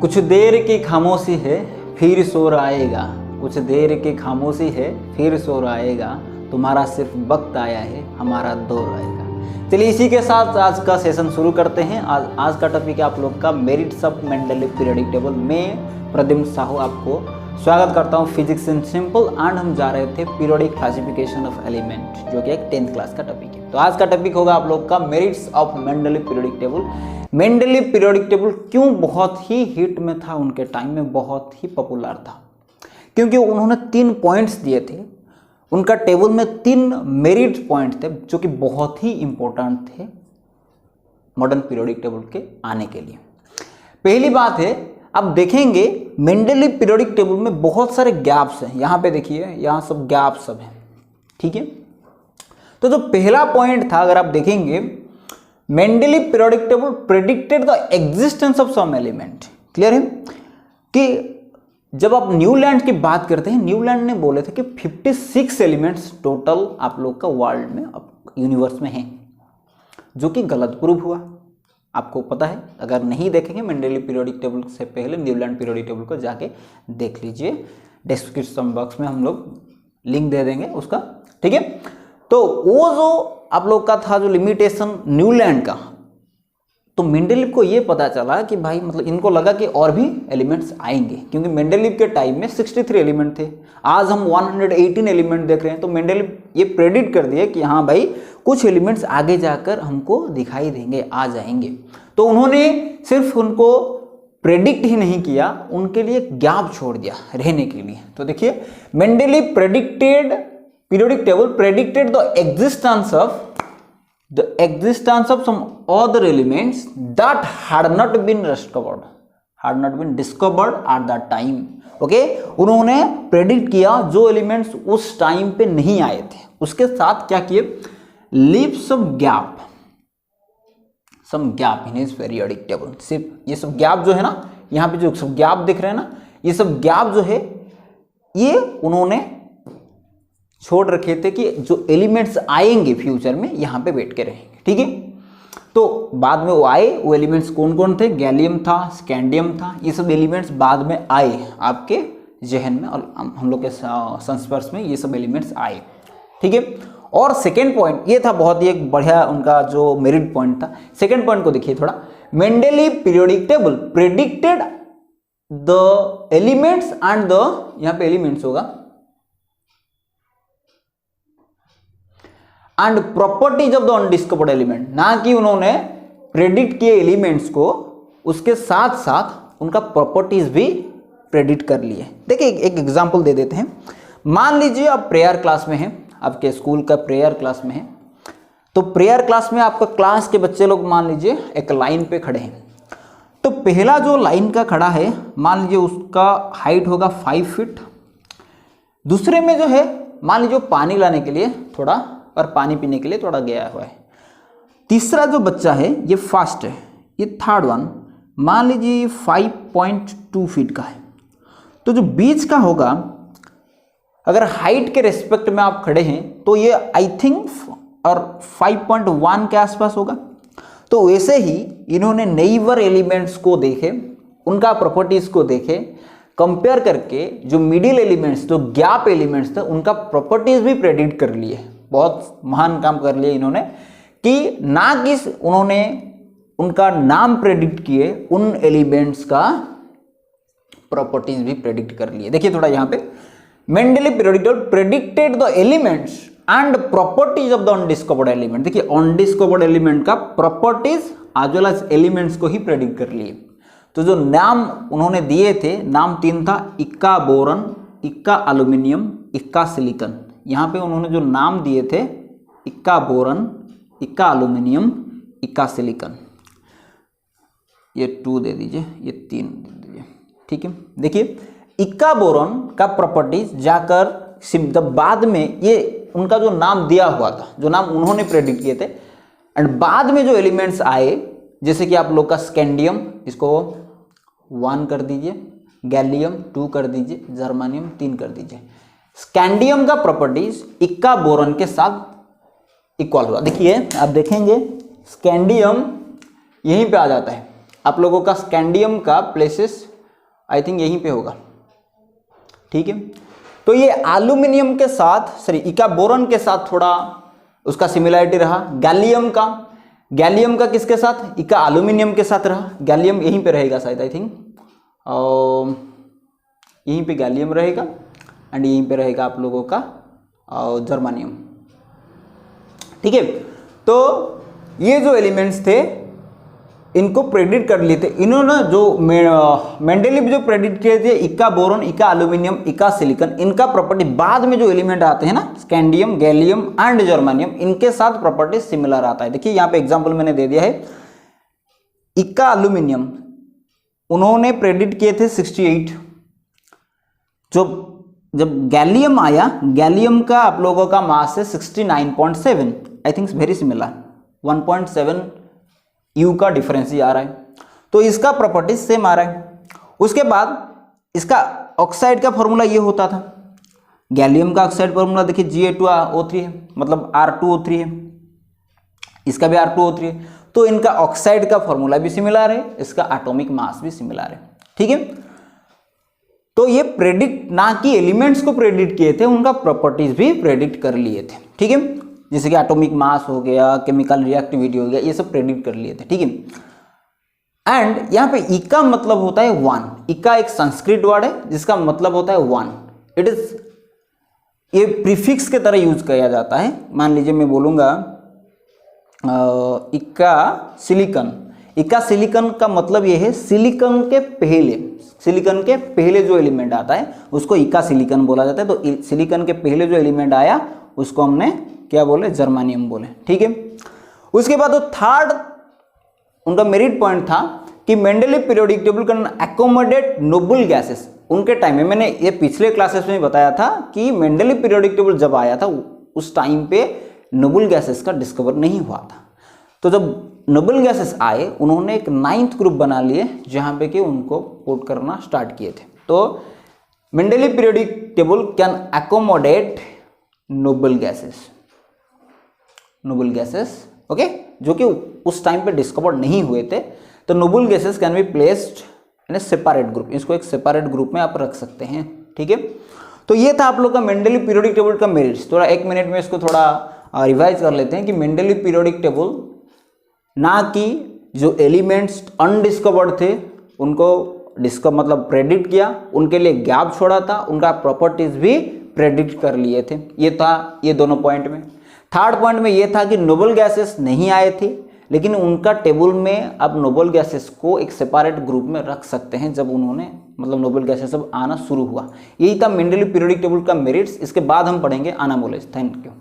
कुछ देर की खामोशी है फिर शोर आएगा, कुछ देर की खामोशी है फिर शोर आएगा, तुम्हारा सिर्फ वक्त आया है हमारा दौर आएगा। चलिए इसी के साथ आज का सेशन शुरू करते हैं। आज का टॉपिक है आप लोग का merits of Mendeleev periodic table. मैं प्रद्युम्न साहू आपको स्वागत करता हूं फिजिक्स इन सिंपल। एंड हम जा रहे थे पीरियोडिक क्लासिफिकेशन ऑफ एलिमेंट, जो कि एक 10th क्लास का टॉपिक है। तो आज का टॉपिक होगा आप लोग का merits of Mendeleev periodic table. Mendeleev periodic table क्यों बहुत ही हिट में था, उनके टाइम में बहुत ही पॉपुलर था, क्योंकि उन्होंने 3 पॉइंट्स दिए थे। उनका टेबल में 3 मेरिट पॉइंट थे जो कि बहुत ही इंपॉर्टेंट थे मॉडर्न पीरियोडिक टेबल के आने के लिए। पहली बात है, आप देखेंगे मेंडलीव पीरियोडिक टेबल में बहुत सारे गैप्स हैं। यहाँ पे देखिए, यहाँ सब गैप सब है, ठीक है। तो जो पहला पॉइंट था, अगर आप देखेंगे, Mendeleev periodic table predicted the existence of some element. Clear है कि जब आप न्यूलैंड की बात करते हैं, न्यूलैंड ने बोले थे कि 56 एलिमेंट्स टोटल आप लोग का वर्ल्ड में, यूनिवर्स में हैं, जो कि गलत प्रूव हुआ। आपको पता है, अगर नहीं देखेंगे मेंडलीव पीरियोडिक टेबल से पहले न्यूलैंड पीरियोडिक टेबल को जाके देख लीजिए। डिस्क्रिप्शन बॉक्स में हम लोग लिंक दे देंगे उसका, ठीक है। तो वो जो आप लोग का था जो लिमिटेशन न्यूलैंड का, तो मेंडलीव को ये पता चला कि भाई मतलब इनको लगा कि और भी एलिमेंट्स आएंगे, क्योंकि मेंडलीव के टाइम में 63 एलिमेंट थे। आज हम 118 एलिमेंट देख रहे हैं। तो मेंडलीव ये प्रेडिक्ट कर दिए कि हाँ भाई कुछ एलिमेंट्स आगे जाकर हमको दिखाई देंगे, आ जाएंगे। तो उन्होंने सिर्फ उनको प्रेडिक्ट ही नहीं किया, उनके लिए गैप छोड़ दिया रहने के लिए। तो देखिए, Mendeleev predicted periodic table predicted the existence of some other elements that had not been discovered at that time. Okay, उन्होंने प्रेडिक्ट किया जो एलिमेंट्स उस टाइम पे नहीं आए थे। उसके साथ क्या किए, leave some gap in his periodic table. सिर्फ ये सब गैप जो है ना, यहाँ पे जो सब गैप दिख रहे हैं ना, ये सब गैप जो है ये उन्होंने छोड़ रखे थे कि जो एलिमेंट्स आएंगे फ्यूचर में यहाँ पे बैठ के रहेंगे, ठीक है। तो बाद में वो आए, वो एलिमेंट्स कौन कौन थे, गैलियम था, स्कैंडियम था, ये सब एलिमेंट्स बाद में आए आपके जहन में और हम लोग के संस्पर्श में ये सब एलिमेंट्स आए, ठीक है। और सेकेंड पॉइंट ये था, बहुत ही एक बढ़िया उनका जो मेरिट पॉइंट था। सेकेंड पॉइंट को देखिए थोड़ा, Mendeleev periodic table predicted the elements and the, यहाँ पे एलिमेंट्स होगा, and properties of the undiscovered element. ना कि उन्होंने प्रेडिक्ट किए एलिमेंट्स को, उसके साथ साथ उनका प्रॉपर्टीज भी प्रेडिक्ट कर लिए। देखिए एक एग्जांपल दे देते हैं। मान लीजिए आप प्रेयर क्लास में हैं, आपके स्कूल का प्रेयर क्लास में है। तो प्रेयर क्लास में आपका क्लास के बच्चे लोग मान लीजिए एक लाइन पे खड़े हैं। तो पहला जो लाइन का खड़ा है, मान लीजिए उसका हाइट होगा 5 फीट। दूसरे में जो है, मान लीजिए पानी लाने के लिए थोड़ा और पानी पीने के लिए थोड़ा गया हुआ है। तीसरा जो बच्चा है ये फास्ट है, ये थर्ड वन मान लीजिए 5.2 फीट का है। तो जो बीच का होगा, अगर हाइट के रेस्पेक्ट में आप खड़े हैं तो ये आई थिंक और 5.1 के आसपास होगा। तो वैसे ही इन्होंने नेइबर एलिमेंट्स को देखे, उनका प्रॉपर्टीज को देखे, कंपेयर करके जो मिडिल एलिमेंट्स, जो गैप एलिमेंट्स थे, उनका प्रॉपर्टीज भी प्रेडिक्ट कर लिए। बहुत महान काम कर लिए इन्होंने कि ना कि उन्होंने उनका नाम प्रेडिक्ट किए, उन एलिमेंट्स का प्रॉपर्टीज भी प्रेडिक्ट कर लिए। देखिए थोड़ा यहाँ पे, Mendeleev periodic table predicted the elements and properties of the undiscovered element. देखिए अनडिस्कवर्ड एलिमेंट का properties as well as elements को ही प्रेडिक्ट कर लिए। तो जो नाम उन्होंने दिए थे, नाम 3 था, इक्का बोरन, इक्का एल्यूमिनियम, इक्का सिलिकॉन। यहाँ पे उन्होंने जो नाम दिए थे, इक्का बोरन, इक्का एल्यूमिनियम, इक्का सिलिकॉन, ये 2 दे दीजिए, ये 3 दे दीजिए, ठीक है। देखिए इक्का बोरन का प्रॉपर्टीज जाकर जब बाद में ये उनका जो नाम दिया हुआ था, जो नाम उन्होंने प्रेडिक्ट किए थे, एंड बाद में जो एलिमेंट्स आए, जैसे कि आप लोग का स्कैंडियम, इसको 1 कर दीजिए, गैलियम 2 कर दीजिए, जर्मानियम 3 कर दीजिए। स्कैंडियम का प्रॉपर्टीज इक्का बोरन के साथ इक्वल होगा। देखिए आप देखेंगे स्कैंडियम यहीं पे आ जाता है। आप लोगों का स्कैंडियम का प्लेसेस आई थिंक यहीं पे होगा, ठीक है। तो ये एल्यूमिनियम के साथ सॉरी इका बोरॉन के साथ थोड़ा उसका सिमिलरिटी रहा। गैलियम का किसके साथ, इका एल्यूमिनियम के साथ रहा। गैलियम यहीं पे रहेगा शायद, आई थिंक यहीं पे गैलियम रहेगा एंड यहीं पे रहेगा आप लोगों का जर्मानियम, ठीक है। तो ये जो एलिमेंट्स थे इनको प्रेडिक्ट कर लिए थे इन्होंने, जो मेंडेलीव जो प्रेडिक्ट किए थे इका बोरॉन, इका एल्यूमिनियम, इका सिलिकॉन, इनका प्रॉपर्टी बाद में जो एलिमेंट आते हैं ना स्कैंडियम, गैलियम एंड जर्मानियम, इनके साथ प्रॉपर्टी सिमिलर आता है। देखिए यहाँ पे एग्जांपल मैंने दे दिया है। इका एल्यूमिनियम उन्होंने प्रेडिक्ट किए थे 68। जब गैलियम आया, गैलियम का आप लोगों का मास है 69.7, I think very similar, 1.7 you का डिफरेंस ही आ रहा है। तो इसका प्रॉपर्टी सेम आ रहा है। उसके बाद इसका ऑक्साइड का फॉर्मूला ये होता था, गैलियम का ऑक्साइड फॉर्मूला देखिए Ga2O3 है, मतलब R2O3 है, इसका भी R2O3 है। तो इनका ऑक्साइड का फॉर्मूला भी सिमिलर है, इसका एटॉमिक मास भी सिमिलर है, ठीक है। तो ये प्रेडिक्ट ना कि एलिमेंट्स को प्रेडिक्ट किए थे, उनका प्रॉपर्टीज भी प्रेडिक्ट कर लिए थे, ठीक है। जैसे कि एटॉमिक मास हो गया, केमिकल रिएक्टिविटी हो गया, ये सब प्रेडिक्ट कर लिए थे, ठीक है। एंड यहाँ पे इका मतलब होता है वन। इका एक संस्कृत वर्ड है जिसका मतलब होता है वन। इट इज, ये प्रीफिक्स के तरह यूज किया जाता है। मान लीजिए मैं बोलूंगा इका सिलिकॉन। इका सिलिकॉन का मतलब ये है सिलिकॉन के पहले जो एलिमेंट आता है उसको इका सिलिकॉन बोला जाता है। तो सिलिकॉन के पहले जो एलिमेंट आया उसको हमने क्या बोले, जर्मानियम बोले, ठीक है। उसके बाद तो थर्ड उनका मेरिट पॉइंट था कि Mendeleev periodic table can accommodate noble gases. उनके टाइम में, मैंने ये पिछले क्लासेस में बताया था कि मेंडेलीव पीरियोडिक टेबल जब आया था उस टाइम पे नोबल गैसेस का डिस्कवर नहीं हुआ था। तो जब नोबल गैसेस आए उन्होंने एक 9th ग्रुप बना लिए जहां पे कि उनको कोट करना स्टार्ट किए थे। तो Mendeleev periodic table can accommodate noble gases, okay, जो कि उस टाइम पे डिस्कवर नहीं हुए थे। तो noble gases can be placed in A separate group, इसको एक सेपरेट ग्रुप में आप रख सकते हैं, ठीक है। तो ये था आप लोग का मेंडेलीव पीरियोडिक टेबल का मेरिट्स। थोड़ा 1 मिनट में इसको थोड़ा रिवाइज कर लेते हैं कि मेंडेलीव पीरियोडिक टेबल ना कि जो एलिमेंट्स अनडिस्कवर्ड थे उनको मतलब प्रेडिक्ट किया, उनके लिए गैप छोड़ा था, उनका प्रॉपर्टीज भी प्रेडिक्ट कर लिए थे। ये था ये दोनों पॉइंट में। थर्ड पॉइंट में ये था कि नोबल गैसेस नहीं आए थे, लेकिन उनका टेबल में अब नोबल गैसेस को एक सेपरेट ग्रुप में रख सकते हैं जब उन्होंने मतलब नोबल गैसेस अब आना शुरू हुआ। यही था मेंडेलीव पीरियोडिक टेबल का मेरिट्स। इसके बाद हम पढ़ेंगे अनामोलीज। Thank you.